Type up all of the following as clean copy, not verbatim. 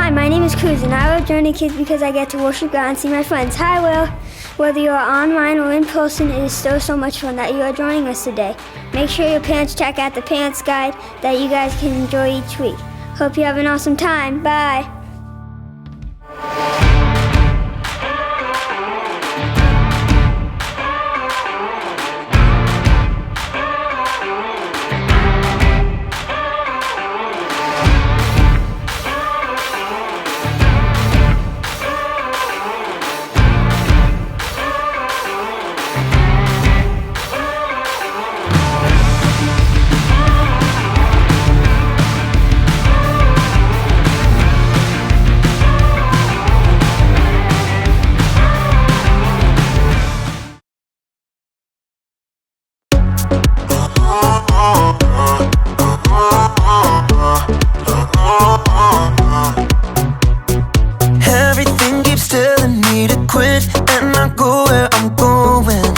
Hi, my name is Cruz, and I love joining kids because I get to worship God and see my friends. Hi, Will. Whether you are online or in person, it is so much fun that you are joining us today. Make sure your parents check out the Parents Guide that you guys can enjoy each week. Hope you have an awesome time. Bye. Everything keeps telling me to quit and not go where I'm going.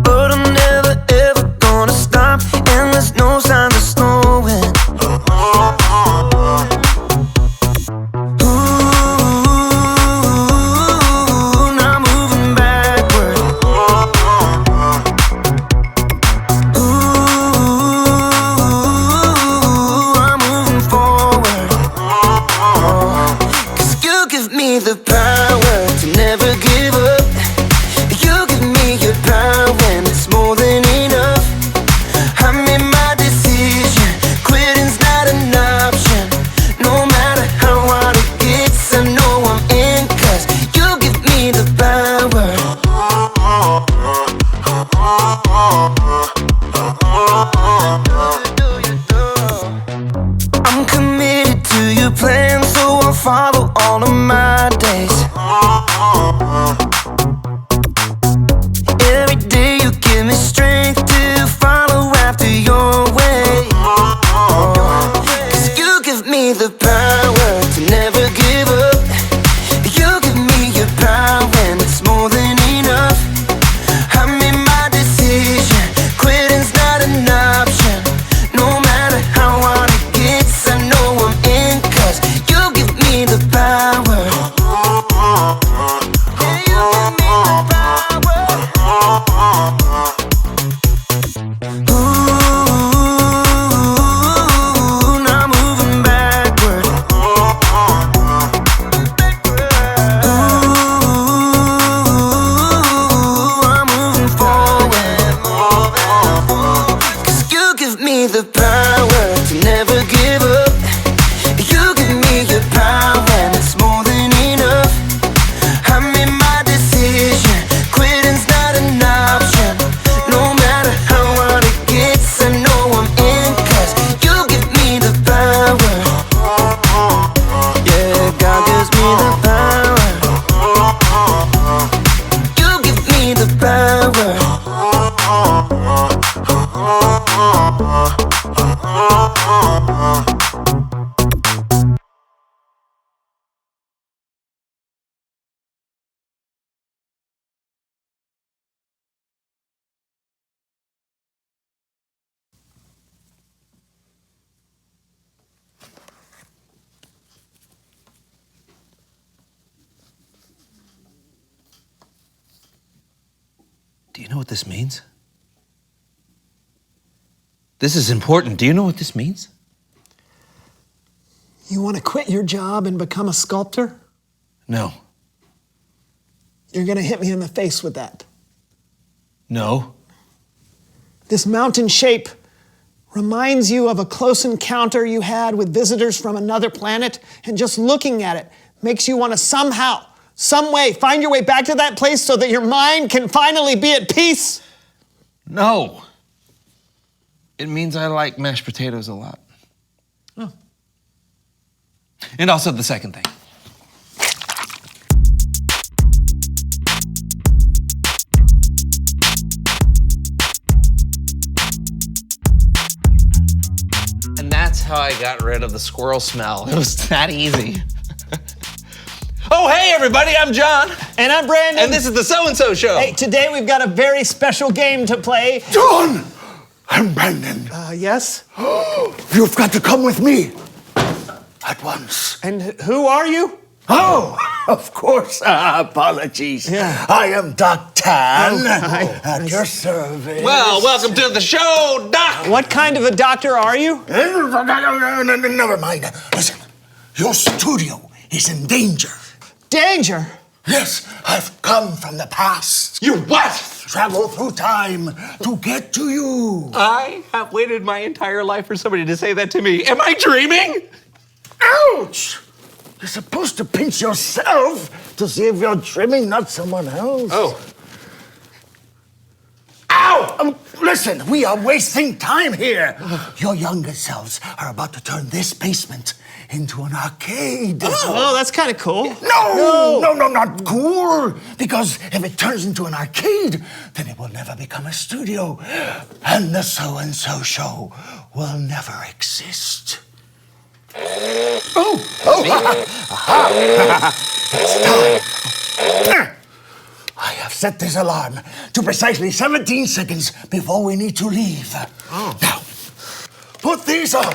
But I'm never ever gonna stop, and there's no signs of slowing. Ooh, now moving backward. Ooh, I'm moving forward. 'Cause you give me the power to never give up. You give me your power when it's more than enough. I made my decision, quitting's not an option. No matter how hard it gets, I know I'm in, 'cause you give me the power. I'm committed to your plan, so I'll follow all of my days. Every day you give me strength to follow after your way. 'Cause you give me the power to never give up. You give me your power and it's more than enough. I made my decision, quitting's not an option. No matter how hard it gets, I know I'm in, 'cause you give me the power. Yeah, you give me the power. Ooh, now moving backward. Ooh, I'm moving forward. 'Cause you give me the power to never give up. You give me your power and it's more than enough. I made my decision, quitting's not an option. No matter how hard it gets, I know I'm in, 'cause you give me the power. Yeah, God gives me the power. You give me the power. Do you know what this means? This is important. Do you know what this means? You want to quit your job and become a sculptor? No. You're going to hit me in the face with that. No. This mountain shape reminds you of a close encounter you had with visitors from another planet, and just looking at it makes you want to somehow, some way, find your way back to that place so that your mind can finally be at peace. No. It means I like mashed potatoes a lot. Oh. And also the second thing. And that's how I got rid of the squirrel smell. It was that easy. Oh, hey, everybody, I'm John. And I'm Brandon. And this is the So-and-So Show. Hey, today we've got a very special game to play. John! I'm Brandon. Yes? You've got to come with me at once. And who are you? Oh, of course. Apologies. Yeah. I am Doc Tan hi. at your service. Well, welcome to the show, Doc. What kind of a doctor are you? Never mind. Listen, your studio is in danger. Danger. Yes, I've come from the past. You what? Travel through time to get to you. I have waited my entire life for somebody to say that to me. Am I dreaming? Ouch! You're supposed to pinch yourself to see if you're dreaming, not someone else. Oh. Ow! Listen, we are wasting time here. Your younger selves are about to turn this basement into an arcade. Oh, that's kind of cool. No, not cool. Because if it turns into an arcade, then it will never become a studio. And the so-and-so show will never exist. It's time. I have set this alarm to precisely 17 seconds before we need to leave. Now, put these on.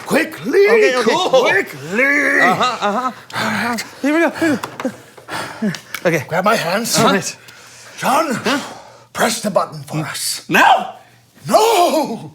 Quickly, Okay. quickly. Here we go. Okay, grab my hands. All right. John, press the button for us. No. No!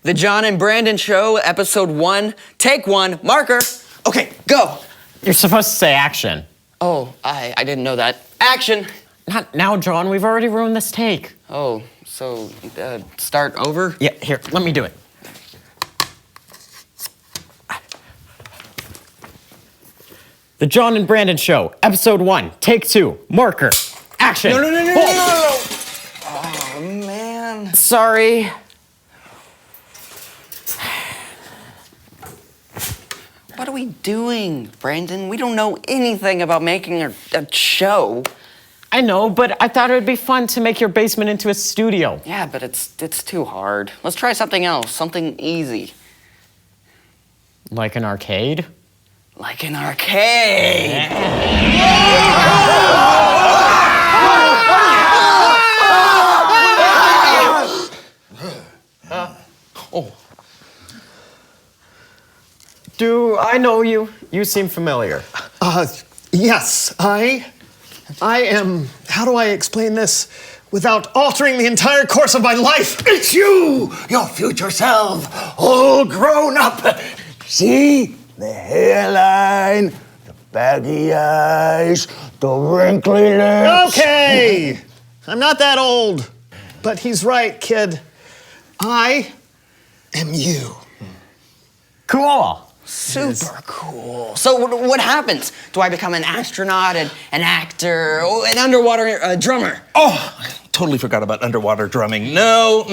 The John and Brandon Show, Episode 1, Take 1, marker. Okay, go. You're supposed to say action. Oh, I didn't know that. Action. Not now, John. We've already ruined this take. Oh, so start over? Yeah, here, let me do it. The John and Brandon Show, Episode 1, Take 2, marker, action. No. Oh, Oh, man. sorry. What are we doing, Brandon? We don't know anything about making a show. I know, but I thought it would be fun to make your basement into a studio. Yeah, but it's too hard. Let's try something else, something easy. Like an arcade? Like an arcade. Do I know you? You seem familiar. Yes, I am, how do I explain this without altering the entire course of my life? It's you, your future self, all grown up. See? The hairline, the baggy eyes, the wrinkly lips. Okay, I'm not that old, but he's right, kid. I am you. Cool. Super cool. So what happens? Do I become an astronaut, an actor, an underwater drummer? Oh, I totally forgot about underwater drumming. No.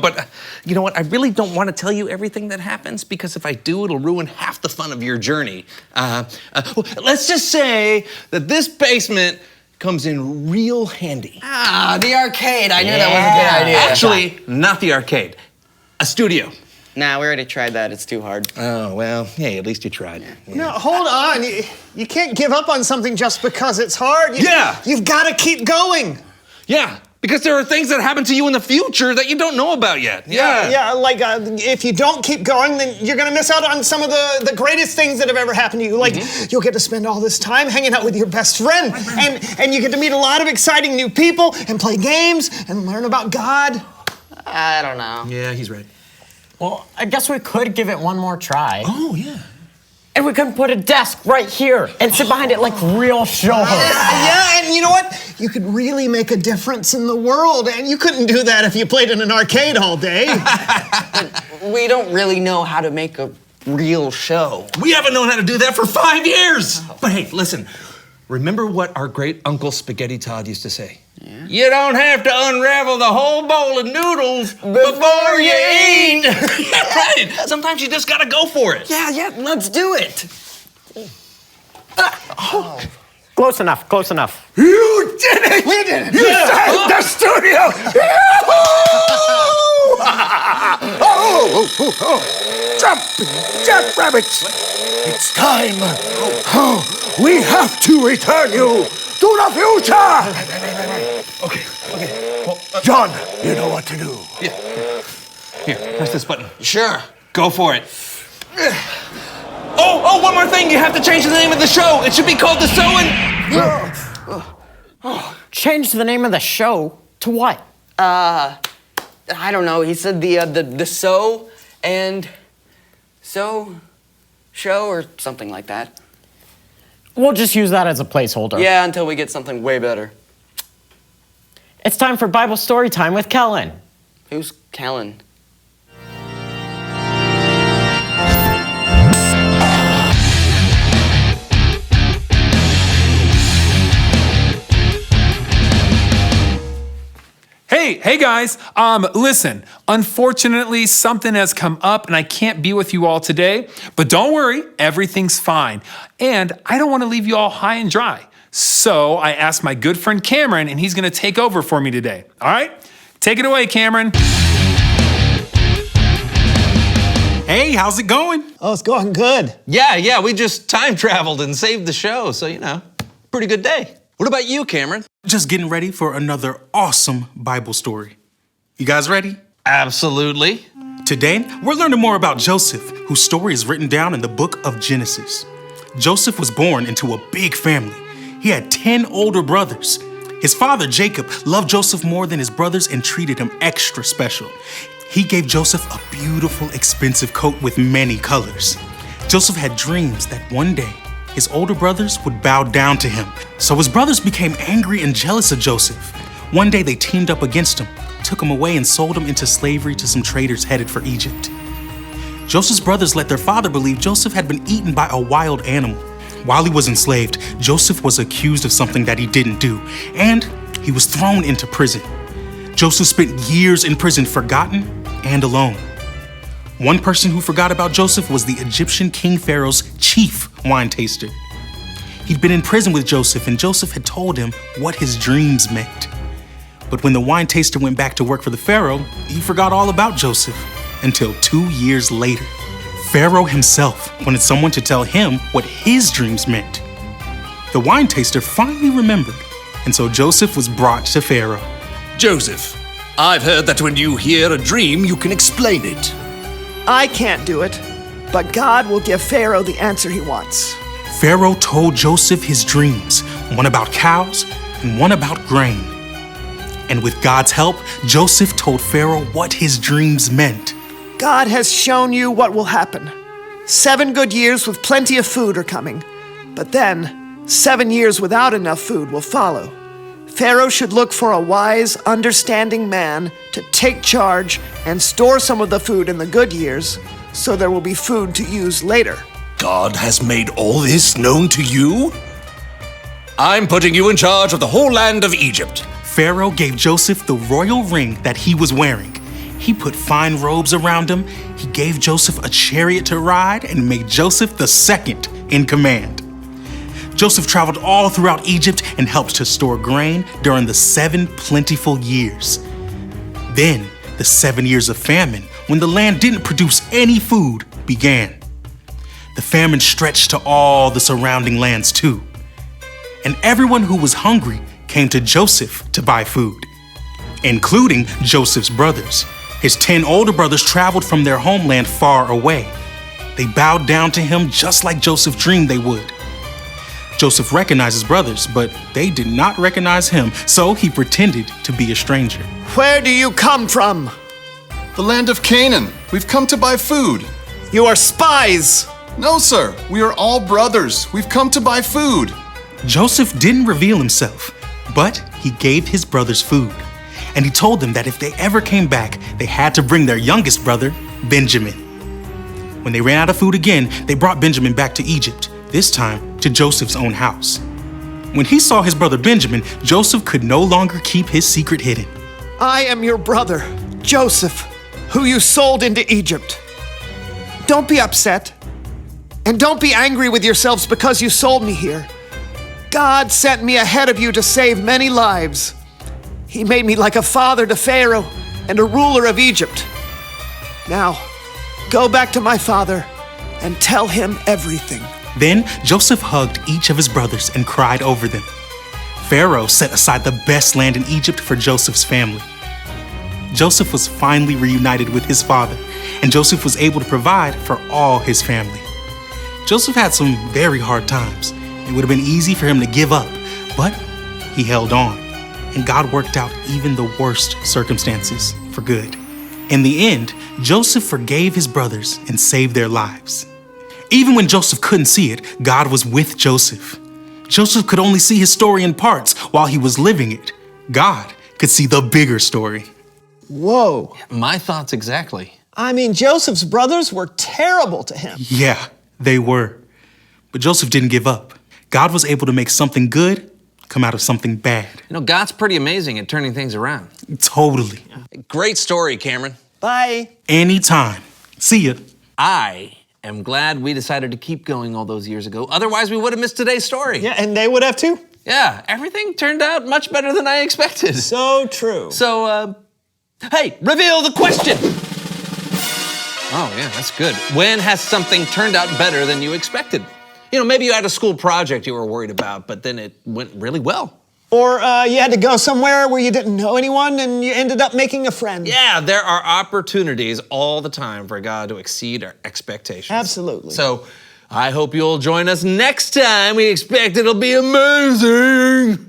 But you know what? I really don't want to tell you everything that happens because if I do, it'll ruin half the fun of your journey. Let's just say that this basement comes in real handy. Ah, the arcade. I knew that was a good idea. Actually, not the arcade. A studio. Nah, we already tried that. It's too hard. Oh, well, hey, at least you tried. Yeah. No, hold on. You can't give up on something just because it's hard. You've got to keep going. Yeah, because there are things that happen to you in the future that you don't know about yet. Yeah, like if you don't keep going, then you're gonna miss out on some of the greatest things that have ever happened to you. Like you'll get to spend all this time hanging out with your best friend, and you get to meet a lot of exciting new people and play games and learn about God. I don't know. Yeah, he's right. Well, I guess we could give it one more try. Oh, yeah. And we could put a desk right here and sit behind it like real show hosts. Yeah, and you know what? You could really make a difference in the world, and you couldn't do that if you played in an arcade all day. We don't really know how to make a real show. We haven't known how to do that for 5 years. But hey, listen, remember what our great Uncle Spaghetti Todd used to say? Yeah. You don't have to unravel the whole bowl of noodles before you eat. Yeah, right. Sometimes you just gotta go for it. Yeah, let's do it. Close enough. You did it! We did it! You saved the studio! Jumping jackrabbits! It's time. Oh, we have to return you to the future! Okay. Well, John, you know what to do. yeah. Here, press this button. Sure. Go for it. Oh, one more thing. You have to change the name of the show. It should be called The Change the name of the show to what? I don't know. He said the so and so show or something like that. We'll just use that as a placeholder. Yeah, until we get something way better. It's time for Bible story time with Kellen. Who's Kellen? Hey guys, listen, unfortunately something has come up and I can't be with you all today, but don't worry, everything's fine. And I don't want to leave you all high and dry. So I asked my good friend Cameron and he's going to take over for me today. All right? Take it away, Cameron. Hey, how's it going? Oh, it's going good. Yeah, we just time traveled and saved the show, so, pretty good day. What about you, Cameron? Just getting ready for another awesome Bible story. You guys ready? Absolutely. Today, we're learning more about Joseph, whose story is written down in the book of Genesis. Joseph was born into a big family. He had 10 older brothers. His father, Jacob, loved Joseph more than his brothers and treated him extra special. He gave Joseph a beautiful, expensive coat with many colors. Joseph had dreams that one day, his older brothers would bow down to him. So his brothers became angry and jealous of Joseph. One day they teamed up against him, took him away and sold him into slavery to some traders headed for Egypt. Joseph's brothers let their father believe Joseph had been eaten by a wild animal. While he was enslaved, Joseph was accused of something that he didn't do, and he was thrown into prison. Joseph spent years in prison, forgotten and alone. One person who forgot about Joseph was the Egyptian King Pharaoh's chief wine taster. He'd been in prison with Joseph, and Joseph had told him what his dreams meant. But when the wine taster went back to work for the Pharaoh, he forgot all about Joseph until 2 years later. Pharaoh himself wanted someone to tell him what his dreams meant. The wine taster finally remembered, and so Joseph was brought to Pharaoh. Joseph, I've heard that when you hear a dream, you can explain it. I can't do it, but God will give Pharaoh the answer he wants. Pharaoh told Joseph his dreams, one about cows and one about grain. And with God's help, Joseph told Pharaoh what his dreams meant. God has shown you what will happen. 7 good years with plenty of food are coming, but then 7 years without enough food will follow. Pharaoh should look for a wise, understanding man to take charge and store some of the food in the good years so there will be food to use later. God has made all this known to you? I'm putting you in charge of the whole land of Egypt. Pharaoh gave Joseph the royal ring that he was wearing. He put fine robes around him. He gave Joseph a chariot to ride and made Joseph the second in command. Joseph traveled all throughout Egypt and helped to store grain during the 7 plentiful years. Then, the 7 years of famine, when the land didn't produce any food, began. The famine stretched to all the surrounding lands too. And everyone who was hungry came to Joseph to buy food, including Joseph's brothers. His 10 older brothers traveled from their homeland far away. They bowed down to him just like Joseph dreamed they would. Joseph recognized his brothers, but they did not recognize him, so he pretended to be a stranger. Where do you come from? The land of Canaan. We've come to buy food. You are spies! No, sir. We are all brothers. We've come to buy food. Joseph didn't reveal himself, but he gave his brothers food. And he told them that if they ever came back, they had to bring their youngest brother, Benjamin. When they ran out of food again, they brought Benjamin back to Egypt, this time to Joseph's own house. When he saw his brother Benjamin, Joseph could no longer keep his secret hidden. I am your brother, Joseph, who you sold into Egypt. Don't be upset, and don't be angry with yourselves because you sold me here. God sent me ahead of you to save many lives. He made me like a father to Pharaoh, and a ruler of Egypt. Now, go back to my father and tell him everything. Then Joseph hugged each of his brothers and cried over them. Pharaoh set aside the best land in Egypt for Joseph's family. Joseph was finally reunited with his father, and Joseph was able to provide for all his family. Joseph had some very hard times. It would have been easy for him to give up, but he held on, and God worked out even the worst circumstances for good. In the end, Joseph forgave his brothers and saved their lives. Even when Joseph couldn't see it, God was with Joseph. Joseph could only see his story in parts while he was living it. God could see the bigger story. Whoa. My thoughts exactly. I mean, Joseph's brothers were terrible to him. Yeah, they were. But Joseph didn't give up. God was able to make something good come out of something bad. You know, God's pretty amazing at turning things around. Totally. Great story, Cameron. Bye. Anytime. See ya. I am glad we decided to keep going all those years ago. Otherwise, we would have missed today's story. Yeah, and they would have too. Yeah, everything turned out much better than I expected. So true. So, hey, reveal the question. Oh, yeah, that's good. When has something turned out better than you expected? You know, maybe you had a school project you were worried about, but then it went really well. Or you had to go somewhere where you didn't know anyone and you ended up making a friend. Yeah, there are opportunities all the time for God to exceed our expectations. Absolutely. So I hope you'll join us next time. We expect it'll be amazing.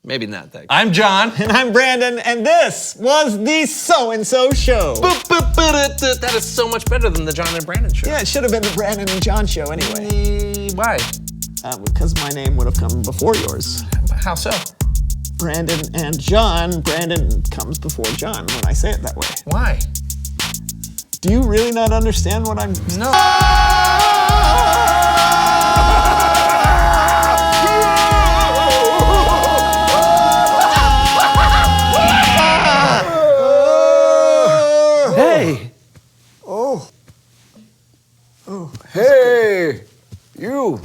Maybe not that good. I'm John. And I'm Brandon, and this was the So-and-So Show. That is so much better than the John and Brandon Show. Yeah, it should have been the Brandon and John Show anyway. Why? Because my name would have come before yours. How so? Brandon and John. Brandon comes before John when I say it that way. Why? Do you really not understand what I'm... No. Hey! Oh. Hey! You!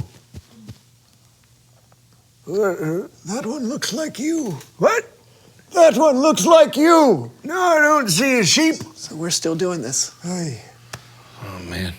That one looks like you. What? That one looks like you. No, I don't see a sheep. So we're still doing this. Hey. Oh, man.